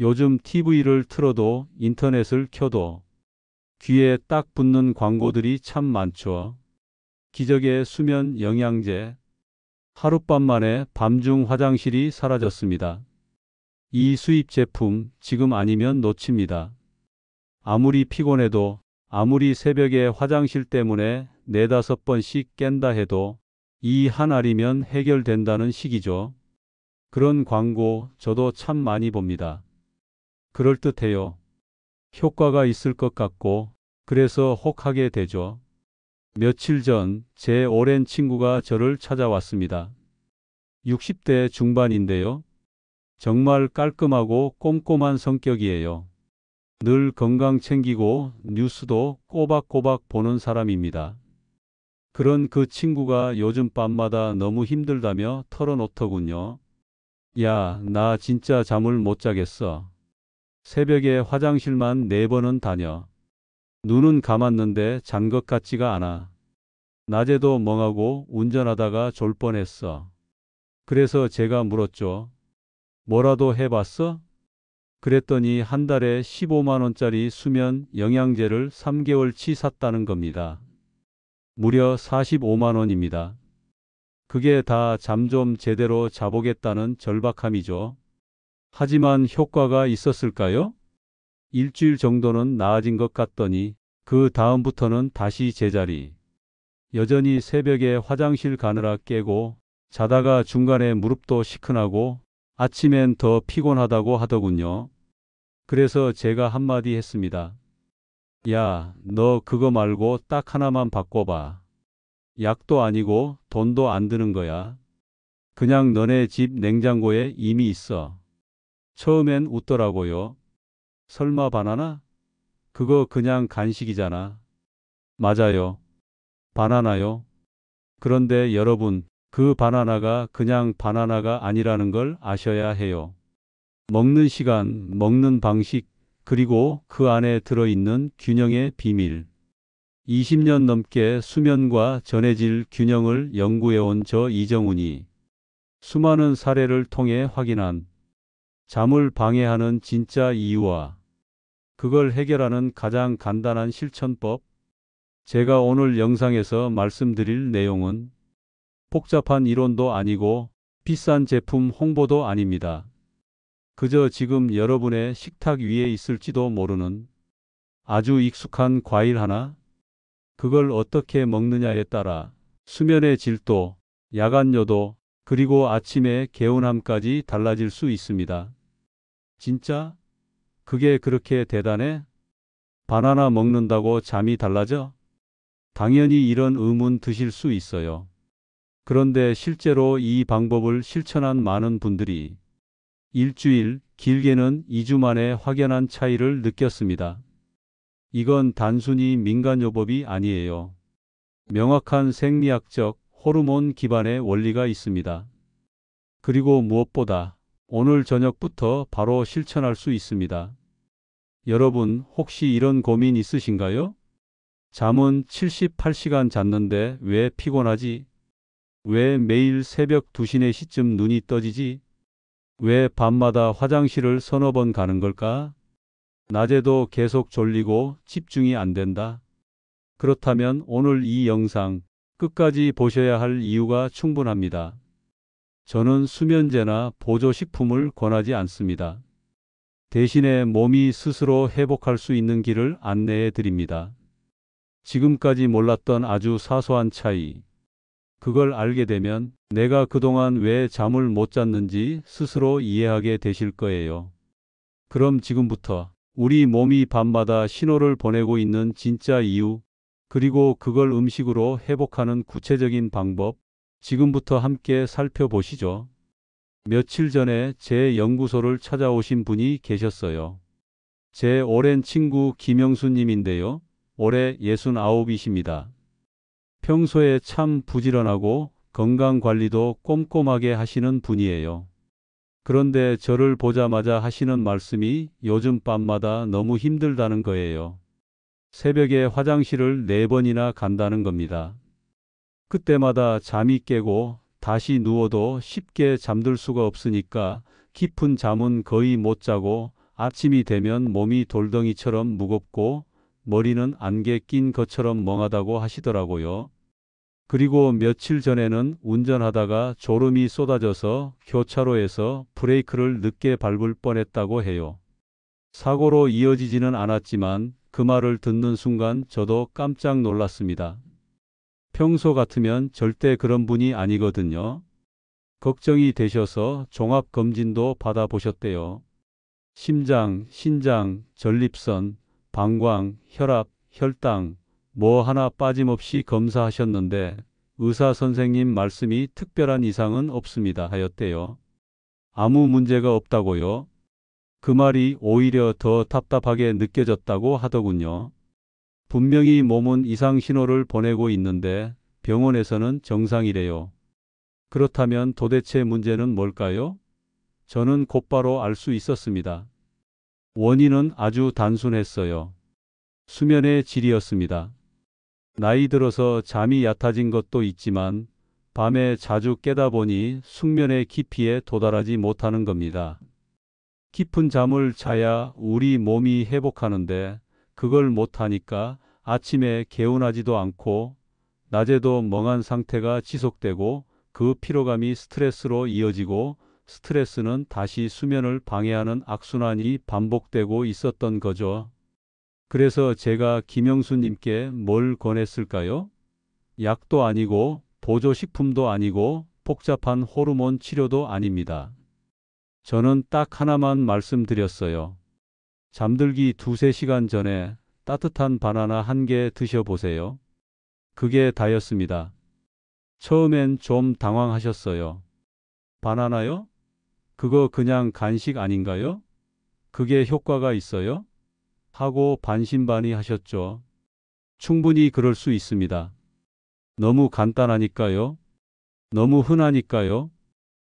요즘 TV를 틀어도 인터넷을 켜도 귀에 딱 붙는 광고들이 참 많죠. 기적의 수면 영양제. 하룻밤 만에 밤중 화장실이 사라졌습니다. 이 수입 제품 지금 아니면 놓칩니다. 아무리 피곤해도, 아무리 새벽에 화장실 때문에 네다섯 번씩 깬다 해도 이 한 알이면 해결된다는 식이죠. 그런 광고 저도 참 많이 봅니다. 그럴듯해요. 효과가 있을 것 같고 그래서 혹하게 되죠. 며칠 전 제 오랜 친구가 저를 찾아왔습니다. 60대 중반인데요. 정말 깔끔하고 꼼꼼한 성격이에요. 늘 건강 챙기고 뉴스도 꼬박꼬박 보는 사람입니다. 그런 그 친구가 요즘 밤마다 너무 힘들다며 털어놓더군요. 야, 나 진짜 잠을 못 자겠어. 새벽에 화장실만 4번은 다녀. 눈은 감았는데 잔 것 같지가 않아. 낮에도 멍하고 운전하다가 졸 뻔했어. 그래서 제가 물었죠. 뭐라도 해봤어? 그랬더니 한 달에 15만 원짜리 수면 영양제를 3개월치 샀다는 겁니다. 무려 45만 원입니다. 그게 다 잠 좀 제대로 자보겠다는 절박함이죠. 하지만 효과가 있었을까요? 일주일 정도는 나아진 것 같더니 그 다음부터는 다시 제자리. 여전히 새벽에 화장실 가느라 깨고 자다가 중간에 무릎도 시큰하고 아침엔 더 피곤하다고 하더군요. 그래서 제가 한마디 했습니다. 야, 너 그거 말고 딱 하나만 바꿔봐. 약도 아니고 돈도 안 드는 거야. 그냥 너네 집 냉장고에 이미 있어. 처음엔 웃더라고요. 설마 바나나? 그거 그냥 간식이잖아. 맞아요. 바나나요. 그런데 여러분, 그 바나나가 그냥 바나나가 아니라는 걸 아셔야 해요. 먹는 시간, 먹는 방식, 그리고 그 안에 들어있는 균형의 비밀. 20년 넘게 수면과 전해질 균형을 연구해온 저 이정훈이 수많은 사례를 통해 확인한 잠을 방해하는 진짜 이유와 그걸 해결하는 가장 간단한 실천법. 제가 오늘 영상에서 말씀드릴 내용은 복잡한 이론도 아니고 비싼 제품 홍보도 아닙니다. 그저 지금 여러분의 식탁 위에 있을지도 모르는 아주 익숙한 과일 하나, 그걸 어떻게 먹느냐에 따라 수면의 질도, 야간여도, 그리고 아침의 개운함까지 달라질 수 있습니다. 진짜? 그게 그렇게 대단해? 바나나 먹는다고 잠이 달라져? 당연히 이런 의문 드실 수 있어요. 그런데 실제로 이 방법을 실천한 많은 분들이 일주일, 길게는 2주 만에 확연한 차이를 느꼈습니다. 이건 단순히 민간요법이 아니에요. 명확한 생리학적, 호르몬 기반의 원리가 있습니다. 그리고 무엇보다 오늘 저녁부터 바로 실천할 수 있습니다. 여러분, 혹시 이런 고민 있으신가요? 잠은 78시간 잤는데 왜 피곤하지? 왜 매일 새벽 2시 4시쯤 눈이 떠지지? 왜 밤마다 화장실을 서너 번 가는 걸까? 낮에도 계속 졸리고 집중이 안 된다. 그렇다면 오늘 이 영상 끝까지 보셔야 할 이유가 충분합니다. 저는 수면제나 보조식품을 권하지 않습니다. 대신에 몸이 스스로 회복할 수 있는 길을 안내해 드립니다. 지금까지 몰랐던 아주 사소한 차이. 그걸 알게 되면 내가 그동안 왜 잠을 못 잤는지 스스로 이해하게 되실 거예요. 그럼 지금부터 우리 몸이 밤마다 신호를 보내고 있는 진짜 이유, 그리고 그걸 음식으로 회복하는 구체적인 방법, 지금부터 함께 살펴보시죠. 며칠 전에 제 연구소를 찾아오신 분이 계셨어요. 제 오랜 친구 김영수님인데요. 올해 69이십니다. 평소에 참 부지런하고 건강관리도 꼼꼼하게 하시는 분이에요. 그런데 저를 보자마자 하시는 말씀이 요즘 밤마다 너무 힘들다는 거예요. 새벽에 화장실을 4번이나 간다는 겁니다. 그때마다 잠이 깨고 다시 누워도 쉽게 잠들 수가 없으니까 깊은 잠은 거의 못 자고 아침이 되면 몸이 돌덩이처럼 무겁고 머리는 안개 낀 것처럼 멍하다고 하시더라고요. 그리고 며칠 전에는 운전하다가 졸음이 쏟아져서 교차로에서 브레이크를 늦게 밟을 뻔했다고 해요. 사고로 이어지지는 않았지만 그 말을 듣는 순간 저도 깜짝 놀랐습니다. 평소 같으면 절대 그런 분이 아니거든요. 걱정이 되셔서 종합검진도 받아보셨대요. 심장, 신장, 전립선, 방광, 혈압, 혈당, 뭐 하나 빠짐없이 검사하셨는데 의사 선생님 말씀이 특별한 이상은 없습니다 하였대요. 아무 문제가 없다고요? 그 말이 오히려 더 답답하게 느껴졌다고 하더군요. 분명히 몸은 이상 신호를 보내고 있는데 병원에서는 정상이래요. 그렇다면 도대체 문제는 뭘까요? 저는 곧바로 알 수 있었습니다. 원인은 아주 단순했어요. 수면의 질이었습니다. 나이 들어서 잠이 얕아진 것도 있지만 밤에 자주 깨다 보니 숙면의 깊이에 도달하지 못하는 겁니다. 깊은 잠을 자야 우리 몸이 회복하는데 그걸 못하니까 아침에 개운하지도 않고 낮에도 멍한 상태가 지속되고 그 피로감이 스트레스로 이어지고 스트레스는 다시 수면을 방해하는 악순환이 반복되고 있었던 거죠. 그래서 제가 김영수님께 뭘 권했을까요? 약도 아니고 보조식품도 아니고 복잡한 호르몬 치료도 아닙니다. 저는 딱 하나만 말씀드렸어요. 잠들기 2~3시간 전에 따뜻한 바나나 1개 드셔보세요. 그게 다였습니다. 처음엔 좀 당황하셨어요. 바나나요? 그거 그냥 간식 아닌가요? 그게 효과가 있어요? 하고 반신반의하셨죠. 충분히 그럴 수 있습니다. 너무 간단하니까요. 너무 흔하니까요.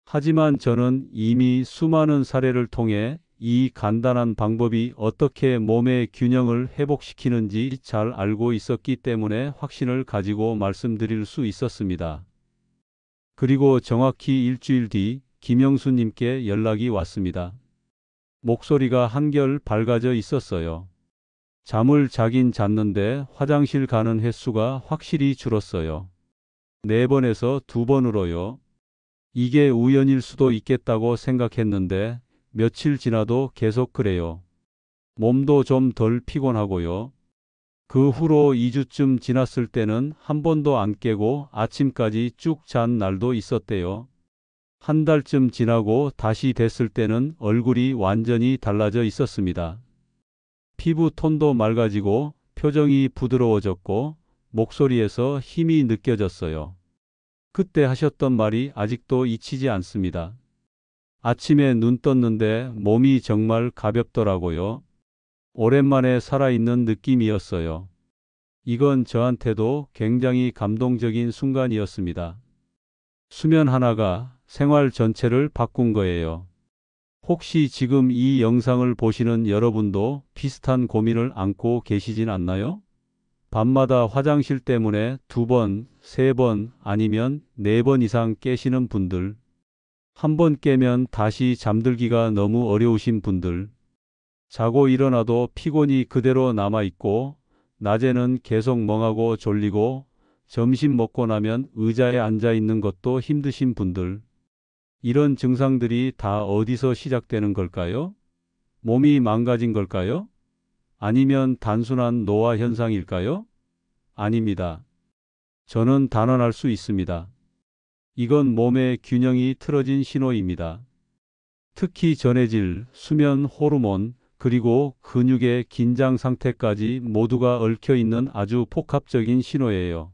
하지만 저는 이미 수많은 사례를 통해 이 간단한 방법이 어떻게 몸의 균형을 회복시키는지 잘 알고 있었기 때문에 확신을 가지고 말씀드릴 수 있었습니다. 그리고 정확히 일주일 뒤 김영수님께 연락이 왔습니다. 목소리가 한결 밝아져 있었어요. 잠을 자긴 잤는데 화장실 가는 횟수가 확실히 줄었어요. 4번에서 2번으로요. 이게 우연일 수도 있겠다고 생각했는데 며칠 지나도 계속 그래요. 몸도 좀 덜 피곤하고요. 그 후로 2주쯤 지났을 때는 한 번도 안 깨고 아침까지 쭉 잔 날도 있었대요. 한 달쯤 지나고 다시 됐을 때는 얼굴이 완전히 달라져 있었습니다. 피부 톤도 맑아지고 표정이 부드러워졌고 목소리에서 힘이 느껴졌어요. 그때 하셨던 말이 아직도 잊히지 않습니다. 아침에 눈 떴는데 몸이 정말 가볍더라고요. 오랜만에 살아있는 느낌이었어요. 이건 저한테도 굉장히 감동적인 순간이었습니다. 수면 하나가 생활 전체를 바꾼 거예요. 혹시 지금 이 영상을 보시는 여러분도 비슷한 고민을 안고 계시진 않나요? 밤마다 화장실 때문에 2번, 3번 아니면 4번 이상 깨시는 분들, 한 번 깨면 다시 잠들기가 너무 어려우신 분들, 자고 일어나도 피곤이 그대로 남아있고 낮에는 계속 멍하고 졸리고 점심 먹고 나면 의자에 앉아 있는 것도 힘드신 분들, 이런 증상들이 다 어디서 시작되는 걸까요? 몸이 망가진 걸까요? 아니면 단순한 노화 현상일까요? 아닙니다. 저는 단언할 수 있습니다. 이건 몸의 균형이 틀어진 신호입니다. 특히 전해질, 수면 호르몬, 그리고 근육의 긴장 상태까지 모두가 얽혀 있는 아주 복합적인 신호예요.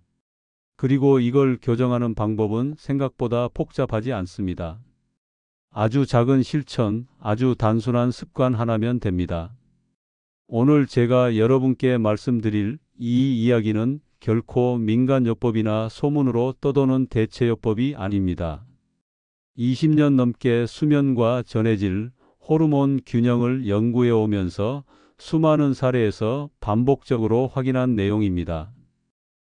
그리고 이걸 교정하는 방법은 생각보다 복잡하지 않습니다. 아주 작은 실천, 아주 단순한 습관 하나면 됩니다. 오늘 제가 여러분께 말씀드릴 이 이야기는 결코 민간요법이나 소문으로 떠도는 대체요법이 아닙니다. 20년 넘게 수면과 전해질, 호르몬 균형을 연구해 오면서 수많은 사례에서 반복적으로 확인한 내용입니다.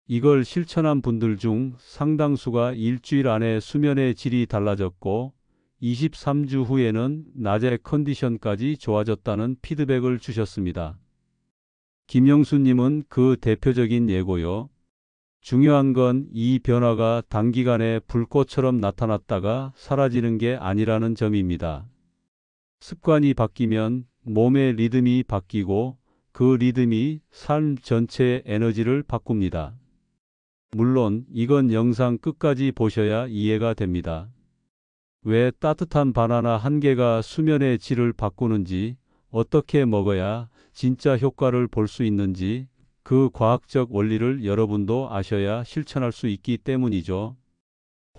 이걸 실천한 분들 중 상당수가 일주일 안에 수면의 질이 달라졌고 23주 후에는 낮에 컨디션까지 좋아졌다는 피드백을 주셨습니다. 김영수님은 그 대표적인 예고요. 중요한 건 이 변화가 단기간에 불꽃처럼 나타났다가 사라지는 게 아니라는 점입니다. 습관이 바뀌면 몸의 리듬이 바뀌고 그 리듬이 삶 전체의 에너지를 바꿉니다. 물론 이건 영상 끝까지 보셔야 이해가 됩니다. 왜 따뜻한 바나나 한 개가 수면의 질을 바꾸는지, 어떻게 먹어야 진짜 효과를 볼 수 있는지 그 과학적 원리를 여러분도 아셔야 실천할 수 있기 때문이죠.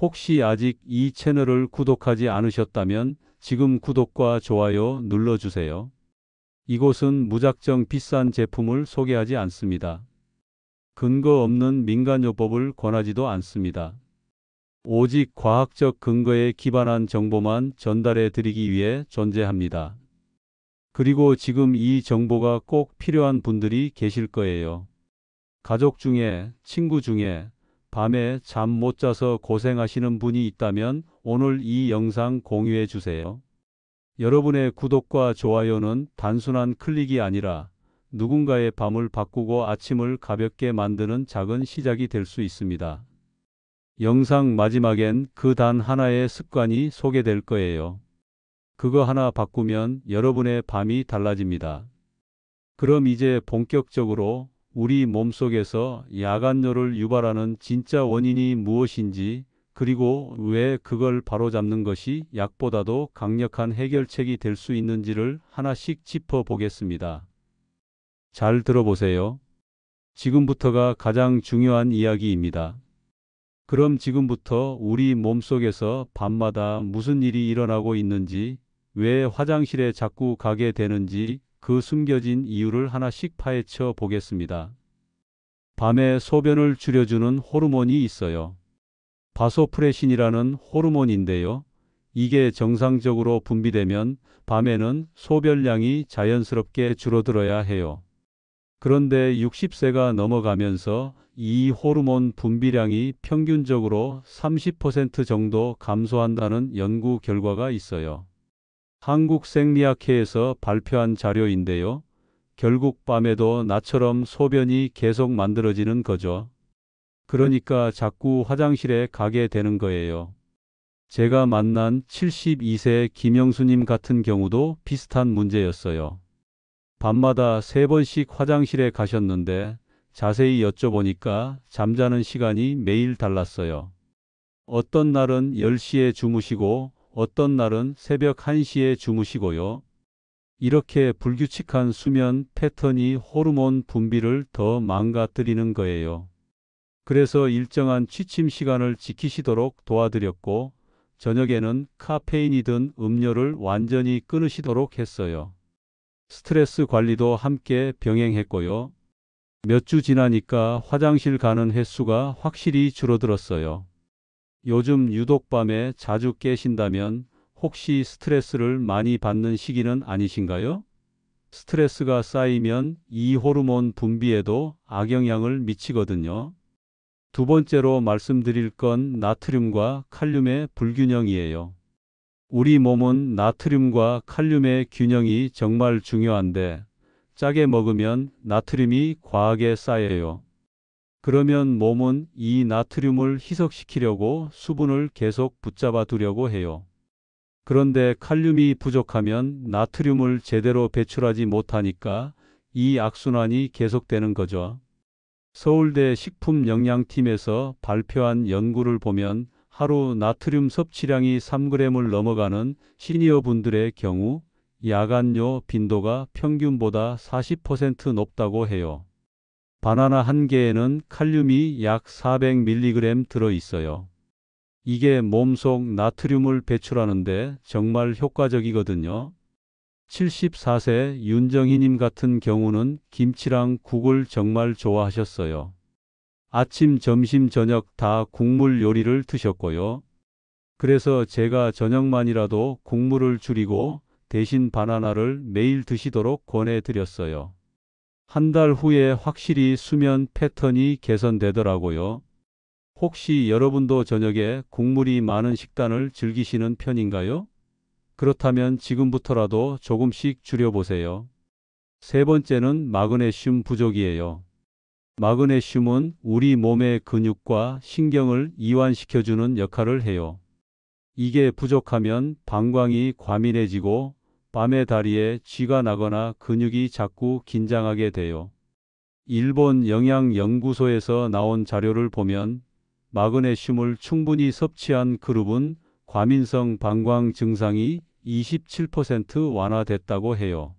혹시 아직 이 채널을 구독하지 않으셨다면 지금 구독과 좋아요 눌러주세요. 이곳은 무작정 비싼 제품을 소개하지 않습니다. 근거 없는 민간요법을 권하지도 않습니다. 오직 과학적 근거에 기반한 정보만 전달해 드리기 위해 존재합니다. 그리고 지금 이 정보가 꼭 필요한 분들이 계실 거예요. 가족 중에, 친구 중에 밤에 잠 못 자서 고생하시는 분이 있다면 오늘 이 영상 공유해 주세요. 여러분의 구독과 좋아요는 단순한 클릭이 아니라 누군가의 밤을 바꾸고 아침을 가볍게 만드는 작은 시작이 될 수 있습니다. 영상 마지막엔 그 단 하나의 습관이 소개될 거예요. 그거 하나 바꾸면 여러분의 밤이 달라집니다. 그럼 이제 본격적으로 우리 몸속에서 야간뇨를 유발하는 진짜 원인이 무엇인지, 그리고 왜 그걸 바로잡는 것이 약보다도 강력한 해결책이 될 수 있는지를 하나씩 짚어보겠습니다. 잘 들어보세요. 지금부터가 가장 중요한 이야기입니다. 그럼 지금부터 우리 몸속에서 밤마다 무슨 일이 일어나고 있는지, 왜 화장실에 자꾸 가게 되는지 그 숨겨진 이유를 하나씩 파헤쳐 보겠습니다. 밤에 소변을 줄여주는 호르몬이 있어요. 바소프레신이라는 호르몬인데요. 이게 정상적으로 분비되면 밤에는 소변량이 자연스럽게 줄어들어야 해요. 그런데 60세가 넘어가면서 이 호르몬 분비량이 평균적으로 30% 정도 감소한다는 연구 결과가 있어요. 한국생리학회에서 발표한 자료인데요. 결국 밤에도 나처럼 소변이 계속 만들어지는 거죠. 그러니까 자꾸 화장실에 가게 되는 거예요. 제가 만난 72세 김영수님 같은 경우도 비슷한 문제였어요. 밤마다 3번씩 화장실에 가셨는데 자세히 여쭤보니까 잠자는 시간이 매일 달랐어요. 어떤 날은 10시에 주무시고 어떤 날은 새벽 1시에 주무시고요. 이렇게 불규칙한 수면 패턴이 호르몬 분비를 더 망가뜨리는 거예요. 그래서 일정한 취침 시간을 지키시도록 도와드렸고, 저녁에는 카페인이 든 음료를 완전히 끊으시도록 했어요. 스트레스 관리도 함께 병행했고요. 몇 주 지나니까 화장실 가는 횟수가 확실히 줄어들었어요. 요즘 유독 밤에 자주 깨신다면 혹시 스트레스를 많이 받는 시기는 아니신가요? 스트레스가 쌓이면 이 호르몬 분비에도 악영향을 미치거든요. 두 번째로 말씀드릴 건 나트륨과 칼륨의 불균형이에요. 우리 몸은 나트륨과 칼륨의 균형이 정말 중요한데 짜게 먹으면 나트륨이 과하게 쌓여요. 그러면 몸은 이 나트륨을 희석시키려고 수분을 계속 붙잡아 두려고 해요. 그런데 칼륨이 부족하면 나트륨을 제대로 배출하지 못하니까 이 악순환이 계속되는 거죠. 서울대 식품영양팀에서 발표한 연구를 보면 하루 나트륨 섭취량이 3g을 넘어가는 시니어분들의 경우 야간뇨 빈도가 평균보다 40% 높다고 해요. 바나나 한 개에는 칼륨이 약 400mg 들어있어요. 이게 몸속 나트륨을 배출하는데 정말 효과적이거든요. 74세 윤정희님 같은 경우는 김치랑 국을 정말 좋아하셨어요. 아침, 점심, 저녁 다 국물 요리를 드셨고요. 그래서 제가 저녁만이라도 국물을 줄이고 대신 바나나를 매일 드시도록 권해드렸어요. 한 달 후에 확실히 수면 패턴이 개선되더라고요. 혹시 여러분도 저녁에 국물이 많은 식단을 즐기시는 편인가요? 그렇다면 지금부터라도 조금씩 줄여보세요. 세 번째는 마그네슘 부족이에요. 마그네슘은 우리 몸의 근육과 신경을 이완시켜주는 역할을 해요. 이게 부족하면 방광이 과민해지고 밤에 다리에 쥐가 나거나 근육이 자꾸 긴장하게 돼요. 일본 영양연구소에서 나온 자료를 보면 마그네슘을 충분히 섭취한 그룹은 과민성 방광 증상이 27% 완화됐다고 해요.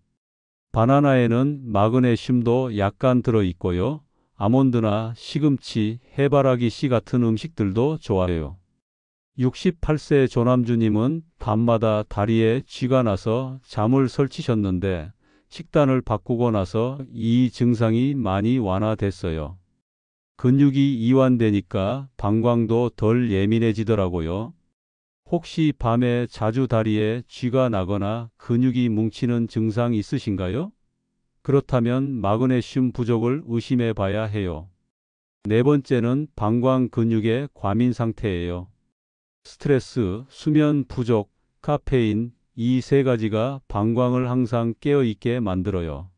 바나나에는 마그네슘도 약간 들어있고요. 아몬드나 시금치, 해바라기 씨 같은 음식들도 좋아해요. 68세 조남주님은 밤마다 다리에 쥐가 나서 잠을 설치셨는데 식단을 바꾸고 나서 이 증상이 많이 완화됐어요. 근육이 이완되니까 방광도 덜 예민해지더라고요. 혹시 밤에 자주 다리에 쥐가 나거나 근육이 뭉치는 증상 있으신가요? 그렇다면 마그네슘 부족을 의심해 봐야 해요. 네 번째는 방광 근육의 과민 상태예요. 스트레스, 수면 부족, 카페인, 이 세 가지가 방광을 항상 깨어 있게 만들어요.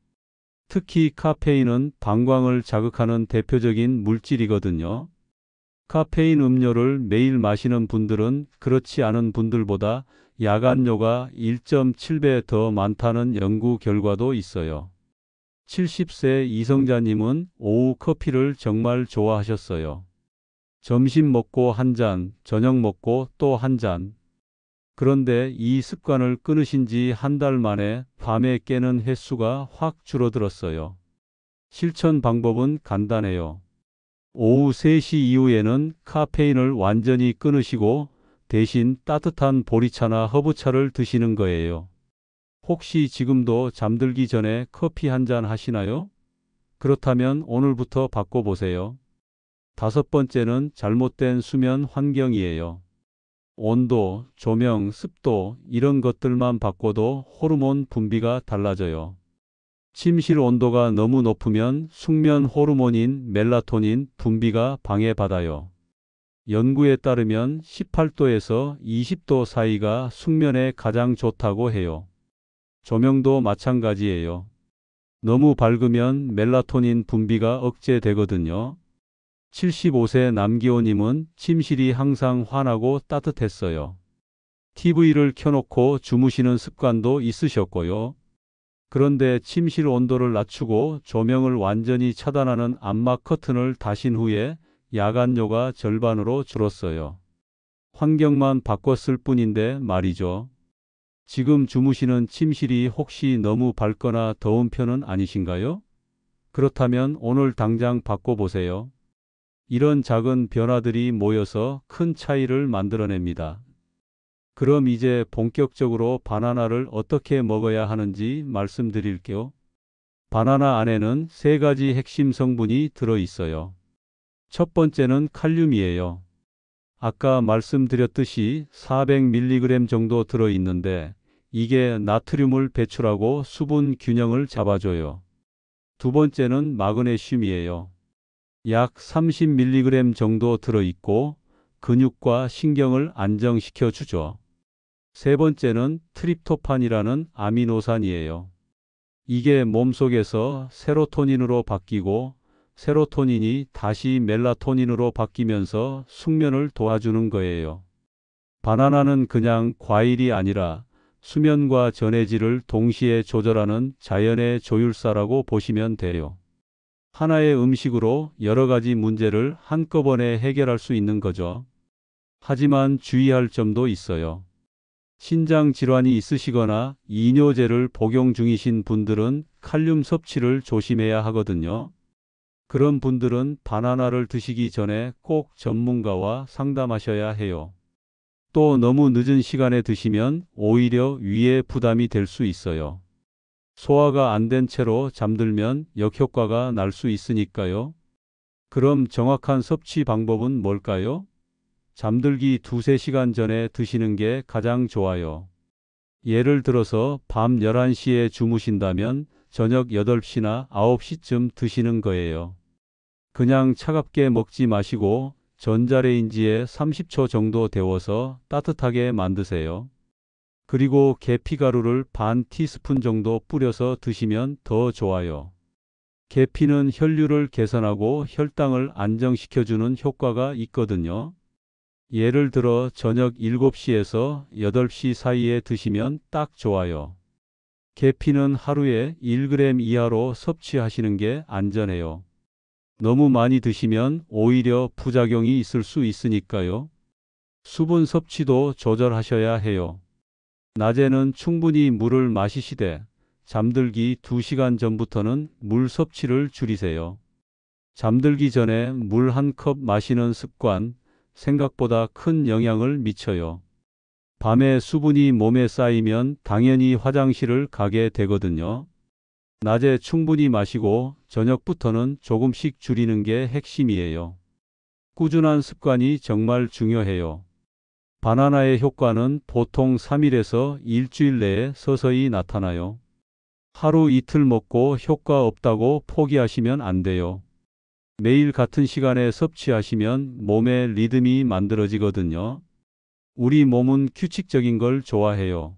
특히 카페인은 방광을 자극하는 대표적인 물질이거든요. 카페인 음료를 매일 마시는 분들은 그렇지 않은 분들보다 야간뇨가 1.7배 더 많다는 연구 결과도 있어요. 70세 이성자님은 오후 커피를 정말 좋아하셨어요. 점심 먹고 한 잔, 저녁 먹고 또 한 잔. 그런데 이 습관을 끊으신 지 한 달 만에 밤에 깨는 횟수가 확 줄어들었어요. 실천 방법은 간단해요. 오후 3시 이후에는 카페인을 완전히 끊으시고 대신 따뜻한 보리차나 허브차를 드시는 거예요. 혹시 지금도 잠들기 전에 커피 한 잔 하시나요? 그렇다면 오늘부터 바꿔보세요. 다섯 번째는 잘못된 수면 환경이에요. 온도, 조명, 습도 이런 것들만 바꿔도 호르몬 분비가 달라져요. 침실 온도가 너무 높으면 숙면 호르몬인 멜라토닌 분비가 방해받아요. 연구에 따르면 18도에서 20도 사이가 숙면에 가장 좋다고 해요. 조명도 마찬가지예요. 너무 밝으면 멜라토닌 분비가 억제되거든요. 75세 남기호님은 침실이 항상 환하고 따뜻했어요. TV를 켜놓고 주무시는 습관도 있으셨고요. 그런데 침실 온도를 낮추고 조명을 완전히 차단하는 암막 커튼을 다신 후에 야간뇨가 절반으로 줄었어요. 환경만 바꿨을 뿐인데 말이죠. 지금 주무시는 침실이 혹시 너무 밝거나 더운 편은 아니신가요? 그렇다면 오늘 당장 바꿔보세요. 이런 작은 변화들이 모여서 큰 차이를 만들어냅니다. 그럼 이제 본격적으로 바나나를 어떻게 먹어야 하는지 말씀드릴게요. 바나나 안에는 세 가지 핵심 성분이 들어있어요. 첫 번째는 칼륨이에요. 아까 말씀드렸듯이 400mg 정도 들어있는데 이게 나트륨을 배출하고 수분 균형을 잡아줘요. 두 번째는 마그네슘이에요. 약 30mg 정도 들어있고 근육과 신경을 안정시켜 주죠. 세 번째는 트립토판이라는 아미노산이에요. 이게 몸속에서 세로토닌으로 바뀌고 세로토닌이 다시 멜라토닌으로 바뀌면서 숙면을 도와주는 거예요. 바나나는 그냥 과일이 아니라 수면과 전해질을 동시에 조절하는 자연의 조율사라고 보시면 돼요. 하나의 음식으로 여러 가지 문제를 한꺼번에 해결할 수 있는 거죠. 하지만 주의할 점도 있어요. 신장 질환이 있으시거나 이뇨제를 복용 중이신 분들은 칼륨 섭취를 조심해야 하거든요. 그런 분들은 바나나를 드시기 전에 꼭 전문가와 상담하셔야 해요. 또 너무 늦은 시간에 드시면 오히려 위에 부담이 될 수 있어요. 소화가 안 된 채로 잠들면 역효과가 날 수 있으니까요. 그럼 정확한 섭취 방법은 뭘까요? 잠들기 2~3시간 전에 드시는 게 가장 좋아요. 예를 들어서 밤 11시에 주무신다면 저녁 8시나 9시쯤 드시는 거예요. 그냥 차갑게 먹지 마시고 전자레인지에 30초 정도 데워서 따뜻하게 만드세요. 그리고 계피가루를 반 티스푼 정도 뿌려서 드시면 더 좋아요. 계피는 혈류를 개선하고 혈당을 안정시켜주는 효과가 있거든요. 예를 들어 저녁 7시에서 8시 사이에 드시면 딱 좋아요. 계피는 하루에 1g 이하로 섭취하시는 게 안전해요. 너무 많이 드시면 오히려 부작용이 있을 수 있으니까요. 수분 섭취도 조절하셔야 해요. 낮에는 충분히 물을 마시시되 잠들기 2시간 전부터는 물 섭취를 줄이세요. 잠들기 전에 물 한 컵 마시는 습관, 생각보다 큰 영향을 미쳐요. 밤에 수분이 몸에 쌓이면 당연히 화장실을 가게 되거든요. 낮에 충분히 마시고 저녁부터는 조금씩 줄이는 게 핵심이에요. 꾸준한 습관이 정말 중요해요. 바나나의 효과는 보통 3일에서 일주일 내에 서서히 나타나요. 하루 이틀 먹고 효과 없다고 포기하시면 안 돼요. 매일 같은 시간에 섭취하시면 몸의 리듬이 만들어지거든요. 우리 몸은 규칙적인 걸 좋아해요.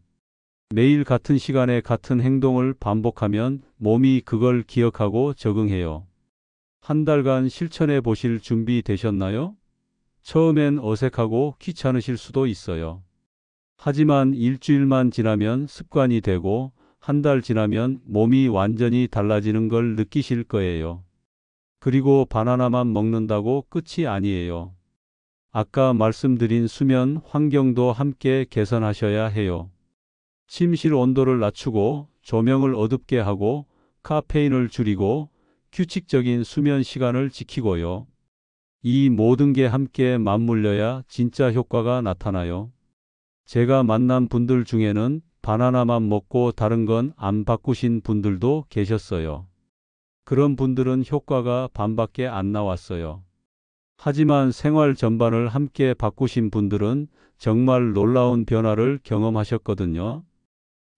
매일 같은 시간에 같은 행동을 반복하면 몸이 그걸 기억하고 적응해요. 한 달간 실천해 보실 준비 되셨나요? 처음엔 어색하고 귀찮으실 수도 있어요. 하지만 일주일만 지나면 습관이 되고 한 달 지나면 몸이 완전히 달라지는 걸 느끼실 거예요. 그리고 바나나만 먹는다고 끝이 아니에요. 아까 말씀드린 수면 환경도 함께 개선하셔야 해요. 침실 온도를 낮추고 조명을 어둡게 하고 카페인을 줄이고 규칙적인 수면 시간을 지키고요. 이 모든 게 함께 맞물려야 진짜 효과가 나타나요. 제가 만난 분들 중에는 바나나만 먹고 다른 건 안 바꾸신 분들도 계셨어요. 그런 분들은 효과가 반밖에 안 나왔어요. 하지만 생활 전반을 함께 바꾸신 분들은 정말 놀라운 변화를 경험하셨거든요.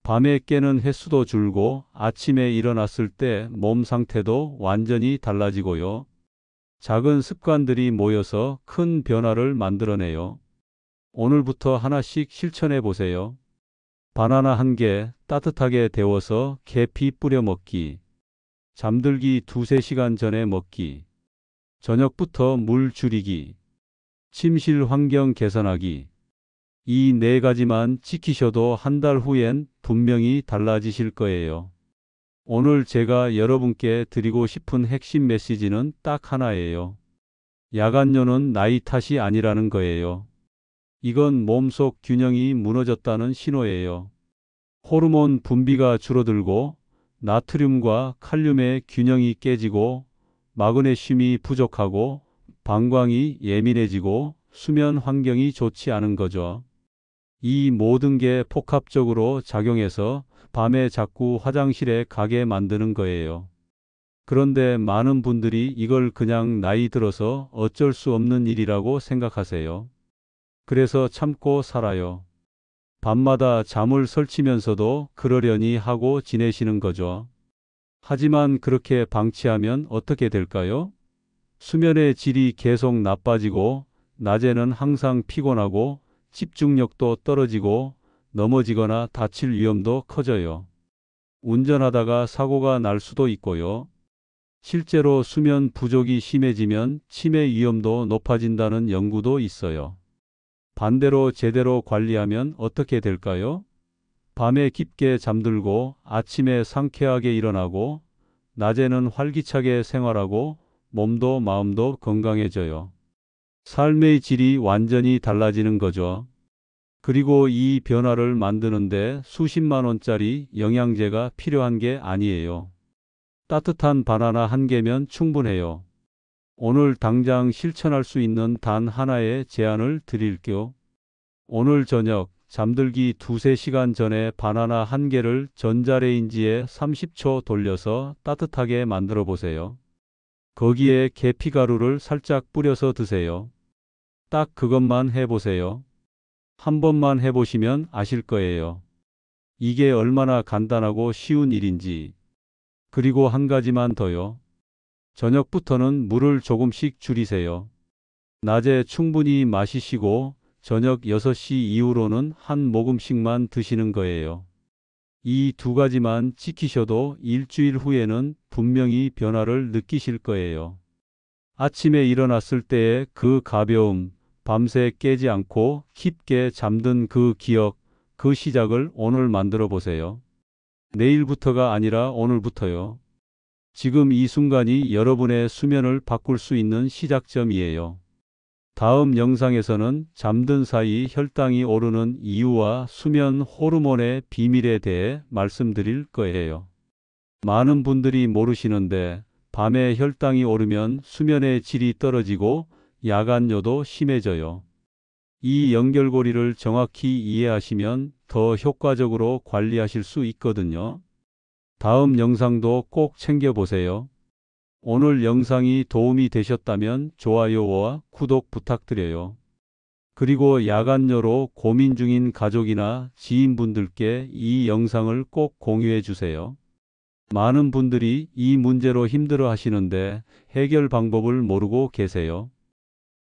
밤에 깨는 횟수도 줄고 아침에 일어났을 때 몸 상태도 완전히 달라지고요. 작은 습관들이 모여서 큰 변화를 만들어내요. 오늘부터 하나씩 실천해 보세요. 바나나 한 개 따뜻하게 데워서 계피 뿌려 먹기. 잠들기 2~3시간 전에 먹기. 저녁부터 물 줄이기. 침실 환경 개선하기. 이 네 가지만 지키셔도 한 달 후엔 분명히 달라지실 거예요. 오늘 제가 여러분께 드리고 싶은 핵심 메시지는 딱 하나예요. 야간뇨는 나이 탓이 아니라는 거예요. 이건 몸속 균형이 무너졌다는 신호예요. 호르몬 분비가 줄어들고 나트륨과 칼륨의 균형이 깨지고 마그네슘이 부족하고 방광이 예민해지고 수면 환경이 좋지 않은 거죠. 이 모든 게 복합적으로 작용해서 밤에 자꾸 화장실에 가게 만드는 거예요. 그런데 많은 분들이 이걸 그냥 나이 들어서 어쩔 수 없는 일이라고 생각하세요. 그래서 참고 살아요. 밤마다 잠을 설치면서도 그러려니 하고 지내시는 거죠. 하지만 그렇게 방치하면 어떻게 될까요? 수면의 질이 계속 나빠지고 낮에는 항상 피곤하고 집중력도 떨어지고 넘어지거나 다칠 위험도 커져요. 운전하다가 사고가 날 수도 있고요. 실제로 수면 부족이 심해지면 치매 위험도 높아진다는 연구도 있어요. 반대로 제대로 관리하면 어떻게 될까요? 밤에 깊게 잠들고 아침에 상쾌하게 일어나고 낮에는 활기차게 생활하고 몸도 마음도 건강해져요. 삶의 질이 완전히 달라지는 거죠. 그리고 이 변화를 만드는데 수십만 원짜리 영양제가 필요한 게 아니에요. 따뜻한 바나나 한 개면 충분해요. 오늘 당장 실천할 수 있는 단 하나의 제안을 드릴게요. 오늘 저녁 잠들기 2~3시간 전에 바나나 한 개를 전자레인지에 30초 돌려서 따뜻하게 만들어 보세요. 거기에 계피가루를 살짝 뿌려서 드세요. 딱 그것만 해보세요. 한 번만 해보시면 아실 거예요. 이게 얼마나 간단하고 쉬운 일인지. 그리고 한 가지만 더요. 저녁부터는 물을 조금씩 줄이세요. 낮에 충분히 마시시고 저녁 6시 이후로는 한 모금씩만 드시는 거예요. 이 두 가지만 지키셔도 일주일 후에는 분명히 변화를 느끼실 거예요. 아침에 일어났을 때의 그 가벼움, 밤새 깨지 않고 깊게 잠든 그 기억, 그 시작을 오늘 만들어 보세요. 내일부터가 아니라 오늘부터요. 지금 이 순간이 여러분의 수면을 바꿀 수 있는 시작점이에요. 다음 영상에서는 잠든 사이 혈당이 오르는 이유와 수면 호르몬의 비밀에 대해 말씀드릴 거예요. 많은 분들이 모르시는데 밤에 혈당이 오르면 수면의 질이 떨어지고 야간뇨도 심해져요. 이 연결고리를 정확히 이해하시면 더 효과적으로 관리하실 수 있거든요. 다음 영상도 꼭 챙겨보세요. 오늘 영상이 도움이 되셨다면 좋아요와 구독 부탁드려요. 그리고 야간뇨로 고민 중인 가족이나 지인분들께 이 영상을 꼭 공유해 주세요. 많은 분들이 이 문제로 힘들어 하시는데 해결 방법을 모르고 계세요.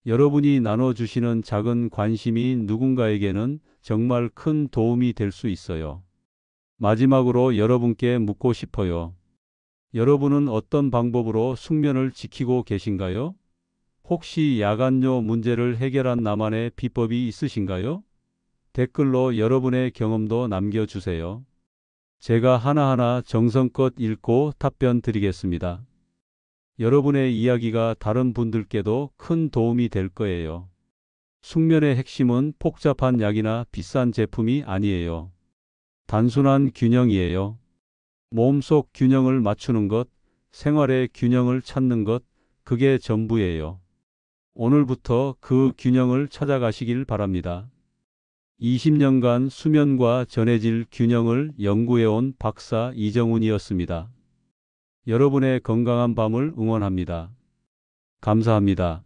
여러분이 나눠주시는 작은 관심이 누군가에게는 정말 큰 도움이 될 수 있어요. 마지막으로 여러분께 묻고 싶어요. 여러분은 어떤 방법으로 숙면을 지키고 계신가요? 혹시 야간뇨 문제를 해결한 나만의 비법이 있으신가요? 댓글로 여러분의 경험도 남겨주세요. 제가 하나하나 정성껏 읽고 답변 드리겠습니다. 여러분의 이야기가 다른 분들께도 큰 도움이 될 거예요. 숙면의 핵심은 복잡한 약이나 비싼 제품이 아니에요. 단순한 균형이에요. 몸속 균형을 맞추는 것, 생활의 균형을 찾는 것, 그게 전부예요. 오늘부터 그 균형을 찾아가시길 바랍니다. 20년간 수면과 전해질 균형을 연구해온 박사 이정훈이었습니다. 여러분의 건강한 밤을 응원합니다. 감사합니다.